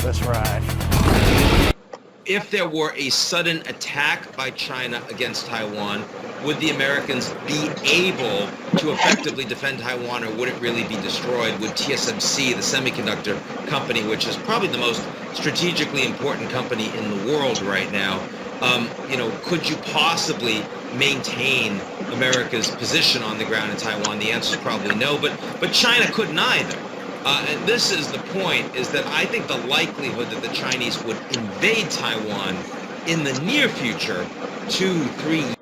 Let's ride. If there were a sudden attack by China against Taiwan, would the Americans be able to effectively defend Taiwan, or would it really be destroyed? Would TSMC, the semiconductor company, which is probably the most strategically important company in the world right now, could you possibly maintain America's position on the ground in Taiwan? The answer is probably no, but China couldn't either. And this is the point, is that I think the likelihood that the Chinese would invade Taiwan in the near future, 2-3 years.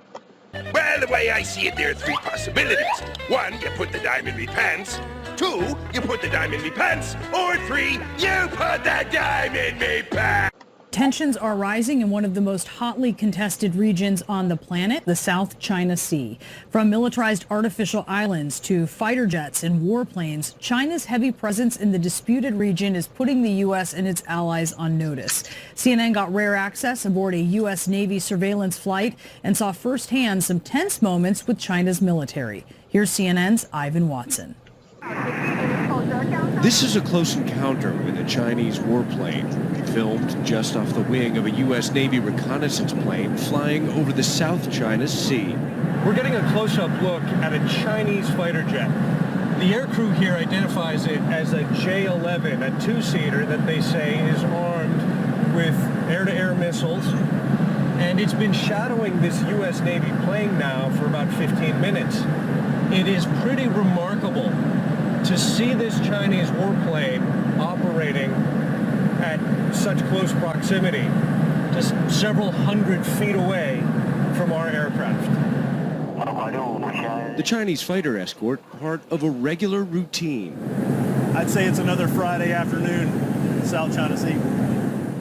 Well, the way I see it, there are three possibilities. One, you put the dime in me pants. Two, you put the dime in me pants. Or three, you put the dime in me pants. Tensions are rising in one of the most hotly contested regions on the planet, the South China Sea. From militarized artificial islands to fighter jets and warplanes, China's heavy presence in the disputed region is putting the U.S. and its allies on notice. CNN got rare access aboard a U.S. Navy surveillance flight and saw firsthand some tense moments with China's military. Here's CNN's Ivan Watson. This is a close encounter with a Chinese warplane, filmed just off the wing of a U.S. Navy reconnaissance plane flying over the South China Sea. We're getting a close-up look at a Chinese fighter jet. The aircrew here identifies it as a J-11, a two-seater that they say is armed with air-to-air missiles. And it's been shadowing this U.S. Navy plane now for about 15 minutes. It is pretty remarkable to see this Chinese warplane operating at such close proximity, just several hundred feet away from our aircraft. The Chinese fighter escort, part of a regular routine. I'd say it's another Friday afternoon in South China Sea.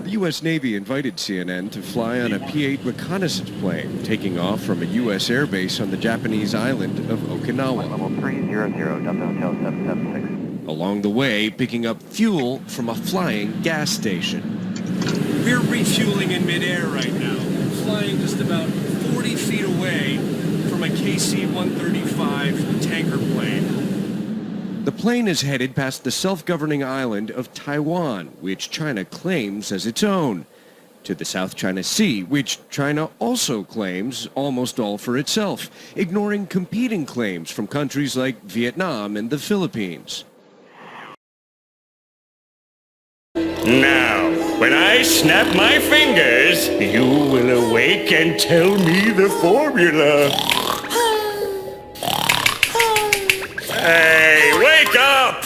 The U.S. Navy invited CNN to fly on a P-8 reconnaissance plane, taking off from a U.S. airbase on the Japanese island of Okinawa. Level 300, Delta Hotel 776. Along the way, picking up fuel from a flying gas station. We're refueling in midair right now, flying just about 40 feet away from a KC-135 tanker plane. The plane is headed past the self-governing island of Taiwan, which China claims as its own, to the South China Sea, which China also claims almost all for itself, ignoring competing claims from countries like Vietnam and the Philippines. Now, when I snap my fingers, you will awake and tell me the formula. Hey, wake up!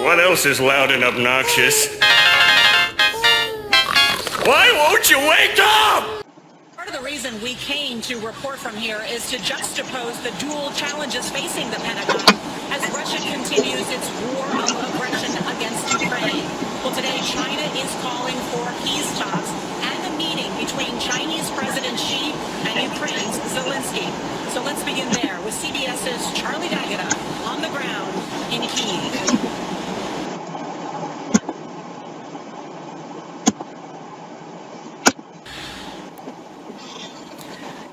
What else is loud and obnoxious? Why won't you wake up? Part of the reason we came to report from here is to juxtapose the dual challenges facing the Pentagon as Russia continues its war of aggression against Ukraine. Well, today China is calling for peace talks and a meeting between Chinese President Xi and Ukraine's Zelensky. So let's begin there with CBS's Charlie D'Agata on the ground in Kyiv.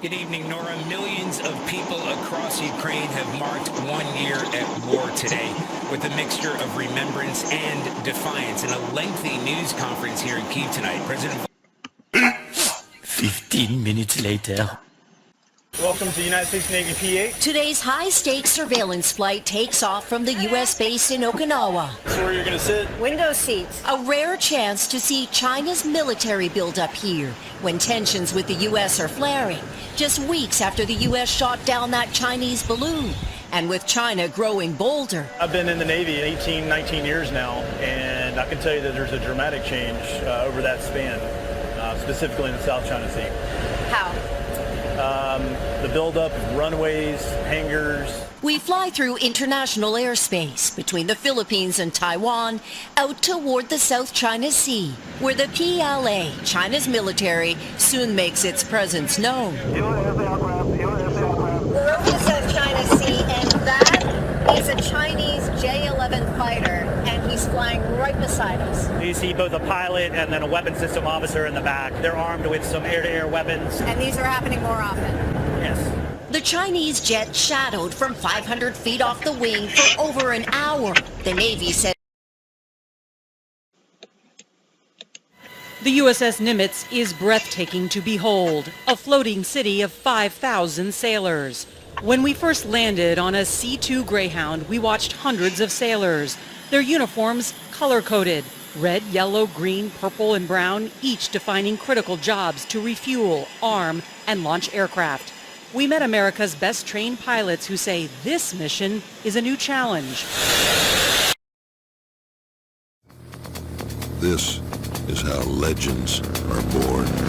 Good evening, Nora. Millions of people across Ukraine have marked 1 year at war today with a mixture of remembrance and defiance. In a lengthy news conference here in Kyiv tonight, President 15 minutes later. Welcome to United States Navy P-8. Today's high-stakes surveillance flight takes off from the U.S. base in Okinawa. That's where you're going to sit. Window seats. A rare chance to see China's military build up here when tensions with the U.S. are flaring, just weeks after the U.S. shot down that Chinese balloon, and with China growing bolder. I've been in the Navy 18, 19 years now, and I can tell you that there's a dramatic change over that span, specifically in the South China Sea. How? The buildup of runways, hangars. We fly through international airspace between the Philippines and Taiwan out toward the South China Sea, where the PLA, China's military, soon makes its presence known. We're over the South China Sea, and that is a Chinese J-11 fighter, and he's flying right beside us. You see both a pilot and then a weapon system officer in the back. They're armed with some air-to-air weapons. And these are happening more often. Yes. The Chinese jet shadowed from 500 feet off the wing for over an hour. The Navy said the USS Nimitz is breathtaking to behold, a floating city of 5,000 sailors. When we first landed on a C-2 Greyhound, we watched hundreds of sailors, their uniforms color-coded, red, yellow, green, purple, and brown, each defining critical jobs to refuel, arm, and launch aircraft. We met America's best trained pilots who say this mission is a new challenge. This is how legends are born.